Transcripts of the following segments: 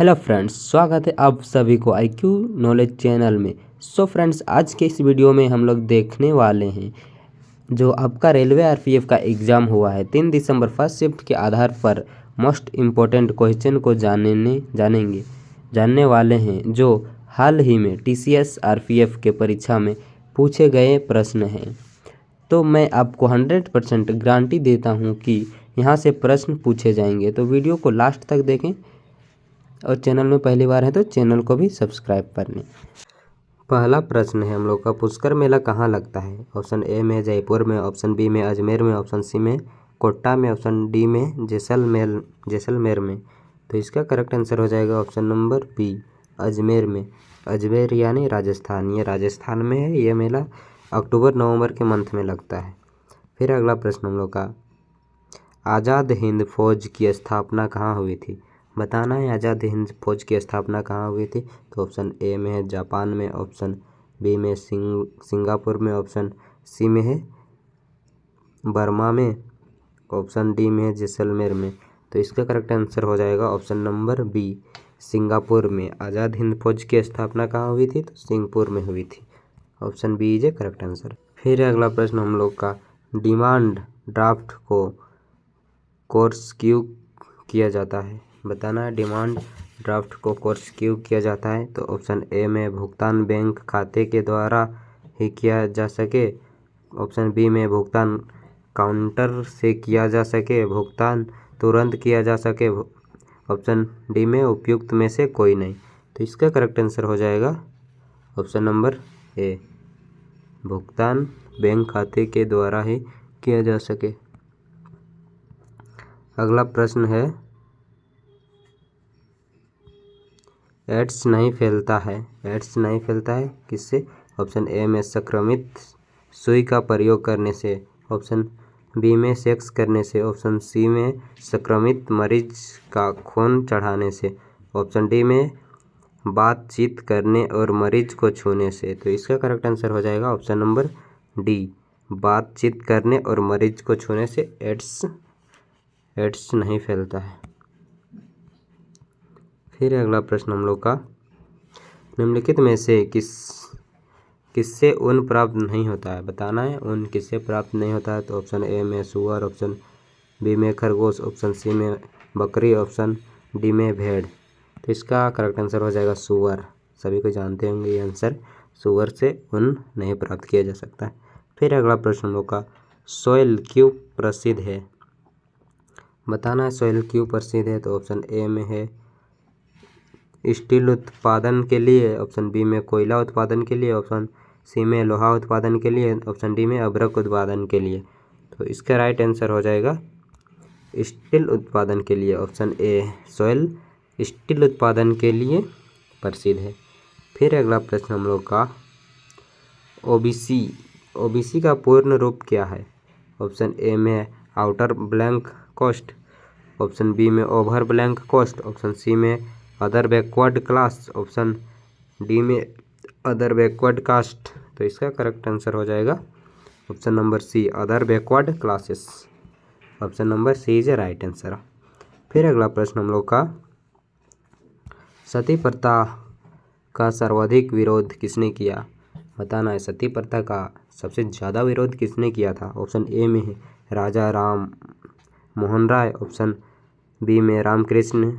Hello friends, स्वागत है आप सभी को IQ नॉलेज चैनल में। सो फ्रेंड्स, आज के इस वीडियो में हम लोग देखने वाले हैं जो आपका रेलवे RPF का एग्ज़ाम हुआ है 3 दिसंबर फर्स्ट शिफ्ट के आधार पर मोस्ट इम्पोर्टेंट क्वेश्चन को जानने वाले हैं जो हाल ही में TCS RPF के परीक्षा में पूछे गए प्रश्न हैं। तो मैं आपको 100% गारंटी देता हूं कि यहाँ से प्रश्न पूछे जाएंगे, तो वीडियो को लास्ट तक देखें और चैनल में पहली बार है तो चैनल को भी सब्सक्राइब कर लें। पहला प्रश्न है हम लोग का, पुष्कर मेला कहाँ लगता है? ऑप्शन ए में जयपुर में, ऑप्शन बी में अजमेर में, ऑप्शन सी में कोटा में, ऑप्शन डी में जैसलमेर में। तो इसका करेक्ट आंसर हो जाएगा ऑप्शन नंबर बी, अजमेर में। अजमेर यानी राजस्थान, ये राजस्थान में है। ये मेला अक्टूबर नवंबर के मंथ में लगता है। फिर अगला प्रश्न हम लोग का, आज़ाद हिंद फौज की स्थापना कहाँ हुई थी? बताना है आज़ाद हिंद फौज की स्थापना कहाँ हुई थी। तो ऑप्शन ए में है जापान में, ऑप्शन बी में सिंगापुर में, ऑप्शन सी में है बर्मा में, ऑप्शन डी में है जैसलमेर में। तो इसका करेक्ट आंसर हो जाएगा ऑप्शन नंबर बी, सिंगापुर में। आज़ाद हिंद फौज की स्थापना कहाँ हुई थी? तो सिंगापुर में हुई थी। Option B is a correct answer. फिर अगला प्रश्न हम लोग का, डिमांड ड्राफ्ट को कोर्स क्यों किया जाता है? बताना है डिमांड ड्राफ्ट को कोर्स क्यों किया जाता है। तो ऑप्शन ए में भुगतान बैंक खाते के द्वारा ही किया जा सके, ऑप्शन बी में भुगतान काउंटर से किया जा सके, भुगतान तुरंत किया जा सके, ऑप्शन डी में उपयुक्त में से कोई नहीं। तो इसका करेक्ट आंसर हो जाएगा ऑप्शन नंबर ए, भुगतान बैंक खाते के द्वारा ही किया जा सके। अगला प्रश्न है, एड्स नहीं फैलता है किससे? ऑप्शन ए में संक्रमित सुई का प्रयोग करने से, ऑप्शन बी में सेक्स करने से, ऑप्शन सी में संक्रमित मरीज का खून चढ़ाने से, ऑप्शन डी में बातचीत करने और मरीज को छूने से। तो इसका करेक्ट आंसर हो जाएगा ऑप्शन नंबर डी, बातचीत करने और मरीज को छूने से एड्स नहीं फैलता है। फिर अगला प्रश्न हम लोग का, निम्नलिखित में से किससे ऊन प्राप्त नहीं होता है? बताना है ऊन किससे प्राप्त नहीं होता है। तो ऑप्शन ए में सूअर, ऑप्शन बी में खरगोश, ऑप्शन सी में बकरी, ऑप्शन डी में भेड़। तो इसका करेक्ट आंसर हो जाएगा सूअर। सभी को जानते होंगे ये आंसर, सूअर से ऊन नहीं प्राप्त किया जा सकता है। फिर अगला प्रश्न हम लोग का, सोयल क्यों प्रसिद्ध है? बताना है सोयल क्यों प्रसिद्ध है। तो ऑप्शन ए में है स्टील उत्पादन के लिए, ऑप्शन बी में कोयला उत्पादन के लिए, ऑप्शन सी में लोहा उत्पादन के लिए, ऑप्शन डी में अभ्रक उत्पादन के लिए। तो इसका राइट आंसर हो जाएगा स्टील उत्पादन के लिए, ऑप्शन ए, सोयल स्टील उत्पादन के लिए प्रसिद्ध है। फिर अगला प्रश्न हम लोग का, ओबीसी का पूर्ण रूप क्या है? ऑप्शन ए में outer blank caste, option B में over blank caste, option C में other backward class, option D में अदर बैकवर्ड कास्ट। तो इसका करेक्ट आंसर हो जाएगा option number C, other backward classes. Option number C is a right answer. फिर अगला प्रश्न हम लोग का, सती प्रथा का सर्वाधिक विरोध किसने किया? बताना है सती प्रथा का सबसे ज़्यादा विरोध किसने किया था। ऑप्शन ए में है राजा राम मोहन राय, ऑप्शन बी में रामकृष्ण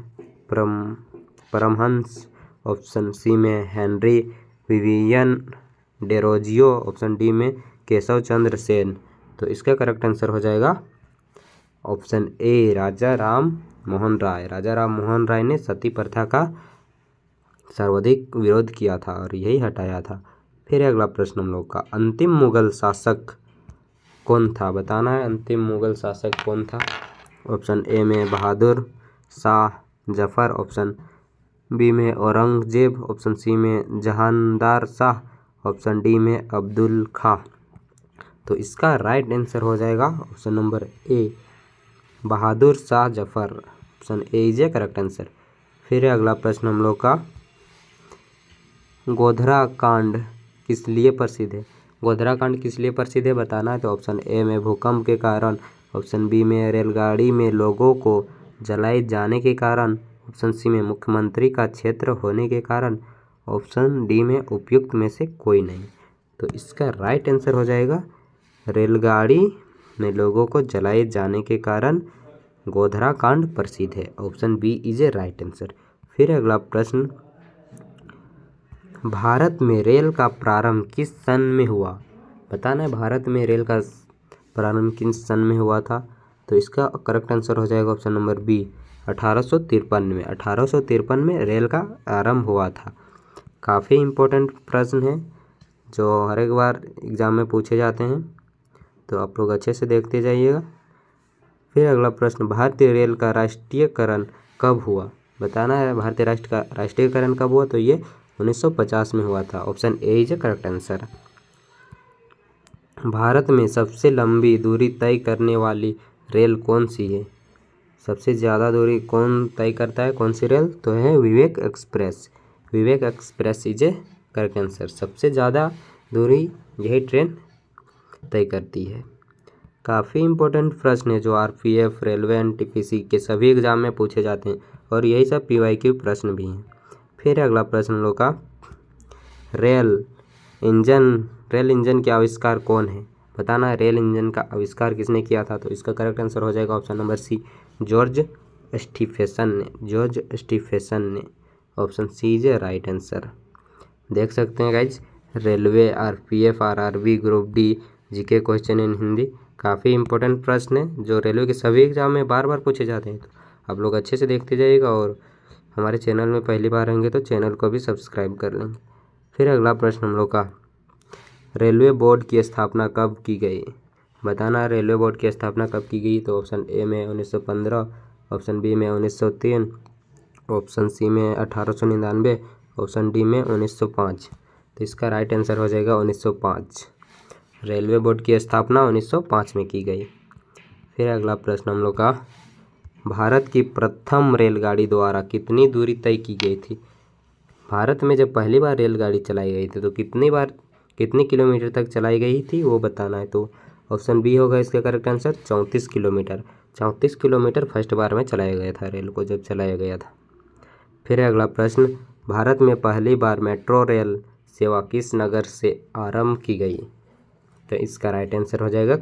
परमहंस, ऑप्शन सी में Henry Vivian Derozio, option D में केशव चंद्र सेन। तो इसका करेक्ट आंसर हो जाएगा ऑप्शन ए, राजा राम मोहन राय। राजा राम मोहन राय ने सती प्रथा का सर्वाधिक विरोध किया था और यही हटाया था। फिर अगला प्रश्न हम लोग का, अंतिम मुगल शासक कौन था? बताना है अंतिम मुगल शासक कौन था। ऑप्शन ए में बहादुर शाह जफर, ऑप्शन बी में औरंगजेब, ऑप्शन सी में जहांदार शाह, ऑप्शन डी में अब्दुल खां। तो इसका राइट आंसर हो जाएगा option number A, Bahadur Shah Zafar. Option A is a correct answer. फिर अगला प्रश्न हम लोग का, गोधरा कांड किस लिए प्रसिद्ध है? गोधरा कांड किस लिए प्रसिद्ध है बताना है। तो ऑप्शन ए में भूकंप के कारण, ऑप्शन बी में रेलगाड़ी में लोगों को जलाए जाने के कारण, ऑप्शन सी में मुख्यमंत्री का क्षेत्र होने के कारण, ऑप्शन डी में उपयुक्त में से कोई नहीं। तो इसका राइट आंसर हो जाएगा रेलगाड़ी में लोगों को जलाए जाने के कारण गोधरा कांड प्रसिद्ध है। Option B is a right answer. फिर अगला प्रश्न, भारत में रेल का प्रारंभ किस सन में हुआ? बताना है भारत में रेल का प्रारंभ किस सन में हुआ था। तो इसका करेक्ट आंसर हो जाएगा ऑप्शन नंबर बी 1853 में। 1853 में रेल का आरंभ हुआ था। काफ़ी इम्पोर्टेंट प्रश्न है जो हर एक बार एग्ज़ाम में पूछे जाते हैं, तो आप लोग अच्छे से देखते जाइएगा। फिर अगला प्रश्न, भारतीय रेल का राष्ट्रीयकरण कब हुआ? बताना है भारतीय राष्ट्र का राष्ट्रीयकरण कब हुआ। तो ये 1950 में हुआ था। Option A is correct answer. Bharat में सबसे लंबी दूरी तय करने वाली रेल कौन सी है? सबसे ज़्यादा दूरी कौन तय करता है, कौन सी रेल? तो है Vivek express. Vivek express is a correct answer. सबसे ज़्यादा दूरी यही ट्रेन तय करती है। काफ़ी इम्पोर्टेंट प्रश्न है जो आरपीएफ, रेलवे, एनटीपीसी के सभी एग्जाम में पूछे जाते हैं और यही सब पीवाईक्यू प्रश्न भी हैं। फिर अगला प्रश्न हम लोग का, रेल इंजन के आविष्कार कौन है? बताना है रेल इंजन का आविष्कार किसने किया था। तो इसका करेक्ट आंसर हो जाएगा option number C George Stephenson ने। Option C is right answer. देख सकते हैं guys, railway, RPF, RRB, group D, GK question in Hindi, काफ़ी इंपॉर्टेंट प्रश्न है जो रेलवे के सभी एग्जाम में बार बार पूछे जाते हैं। तो आप लोग अच्छे से देखते जाइएगा और हमारे चैनल में पहली बार होंगे तो चैनल को भी सब्सक्राइब कर लेंगे। फिर अगला प्रश्न हम लोग का, रेलवे बोर्ड की स्थापना कब की गई? बताना रेलवे बोर्ड की स्थापना कब की गई। तो ऑप्शन ए में 1915, ऑप्शन बी में 1903, ऑप्शन सी में 1899, ऑप्शन डी में 1905। तो इसका राइट आंसर हो जाएगा 1905। रेलवे बोर्ड की स्थापना 1905 में की गई। फिर अगला प्रश्न हम लोग का, भारत की प्रथम रेलगाड़ी द्वारा कितनी दूरी तय की गई थी? भारत में जब पहली बार रेलगाड़ी चलाई गई थी तो कितनी किलोमीटर तक चलाई गई थी वो बताना है। तो ऑप्शन बी होगा इसका correct answer 34 kilometre. 34 kilometre first बार में चलाया गया था रेल को जब चलाया गया था। फिर अगला प्रश्न, भारत में पहली बार मेट्रो रेल सेवा किस नगर से आरंभ की गई? तो इसका राइट आंसर हो जाएगा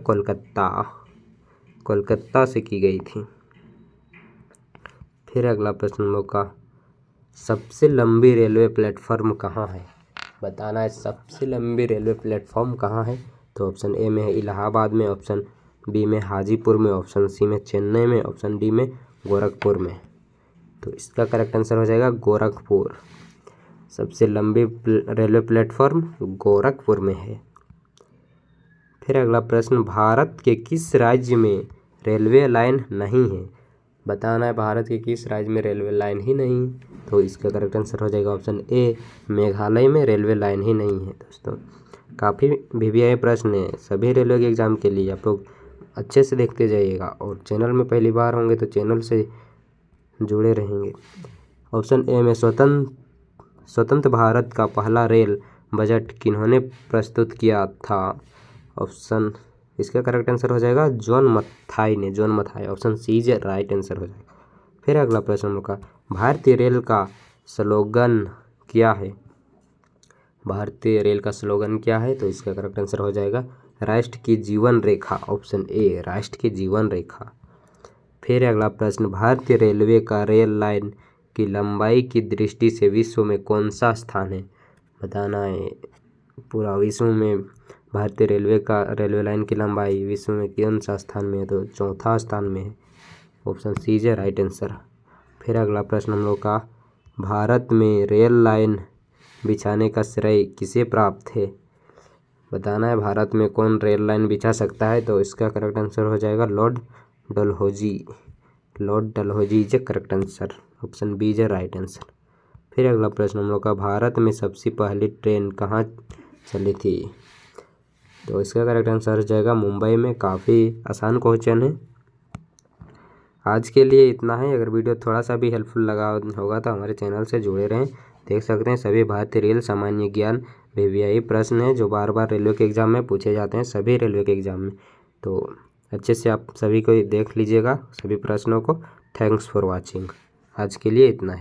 कोलकाता से की गई थी। फिर अगला प्रश्न हम लोग का, सबसे लंबी रेलवे प्लेटफॉर्म कहाँ है? बताना है सबसे लंबी रेलवे प्लेटफॉर्म कहाँ है। तो ऑप्शन ए में है इलाहाबाद में, ऑप्शन बी में हाजीपुर में, ऑप्शन सी में चेन्नई में, ऑप्शन डी में गोरखपुर में। तो इसका करेक्ट आंसर हो जाएगा गोरखपुर। सबसे लंबी रेलवे प्लेटफॉर्म गोरखपुर में है। फिर अगला प्रश्न, भारत के किस राज्य में रेलवे लाइन नहीं है? बताना है भारत के किस राज्य में रेलवे लाइन ही नहीं। तो इसका करेक्ट आंसर हो जाएगा ऑप्शन ए मेघालय में रेलवे लाइन ही नहीं है। दोस्तों काफ़ी वीवीआई प्रश्न है सभी रेलवे के एग्ज़ाम के लिए, आप लोग अच्छे से देखते जाइएगा और चैनल में पहली बार होंगे तो चैनल से जुड़े रहेंगे। ऑप्शन ए में स्वतंत्र भारत का पहला रेल बजट किन्होंने प्रस्तुत किया था? ऑप्शन इसका करेक्ट आंसर हो जाएगा John Mathai. Option C is right answer हो जाएगा। फिर अगला प्रश्न हम लोग का, भारतीय रेल का स्लोगन क्या है? भारतीय रेल का स्लोगन क्या है? तो इसका करेक्ट आंसर हो जाएगा राष्ट्र की जीवन रेखा। ऑप्शन ए राष्ट्र की जीवन रेखा। फिर अगला प्रश्न, भारतीय रेलवे का रेल लाइन की लंबाई की दृष्टि से विश्व में कौन सा स्थान है? बताना है पूरा विश्व में भारतीय रेलवे लाइन की लंबाई विश्व में कौन सा स्थान में है? तो चौथा स्थान में है। Option C is right answer. फिर अगला प्रश्न हम लोग का, भारत में रेल लाइन बिछाने का श्रेय किसे प्राप्त है? बताना है भारत में कौन रेल लाइन बिछा सकता है? तो इसका करेक्ट आंसर हो जाएगा Lord Dalhousie is correct answer. Option B is right answer. फिर अगला प्रश्न हम लोग का, भारत में सबसे पहली ट्रेन कहाँ चली थी? तो इसका करेक्ट आंसर हो जाएगा मुंबई में। काफ़ी आसान क्वेश्चन है। आज के लिए इतना है। अगर वीडियो थोड़ा सा भी हेल्पफुल लगा होगा तो हमारे चैनल से जुड़े रहें। देख सकते हैं सभी भारतीय रेल सामान्य ज्ञान वीवीआई प्रश्न है जो बार बार रेलवे के एग्ज़ाम में पूछे जाते हैं सभी रेलवे के एग्ज़ाम में। तो अच्छे से आप सभी को देख लीजिएगा सभी प्रश्नों को। Thanks for watching. आज के लिए इतना ही।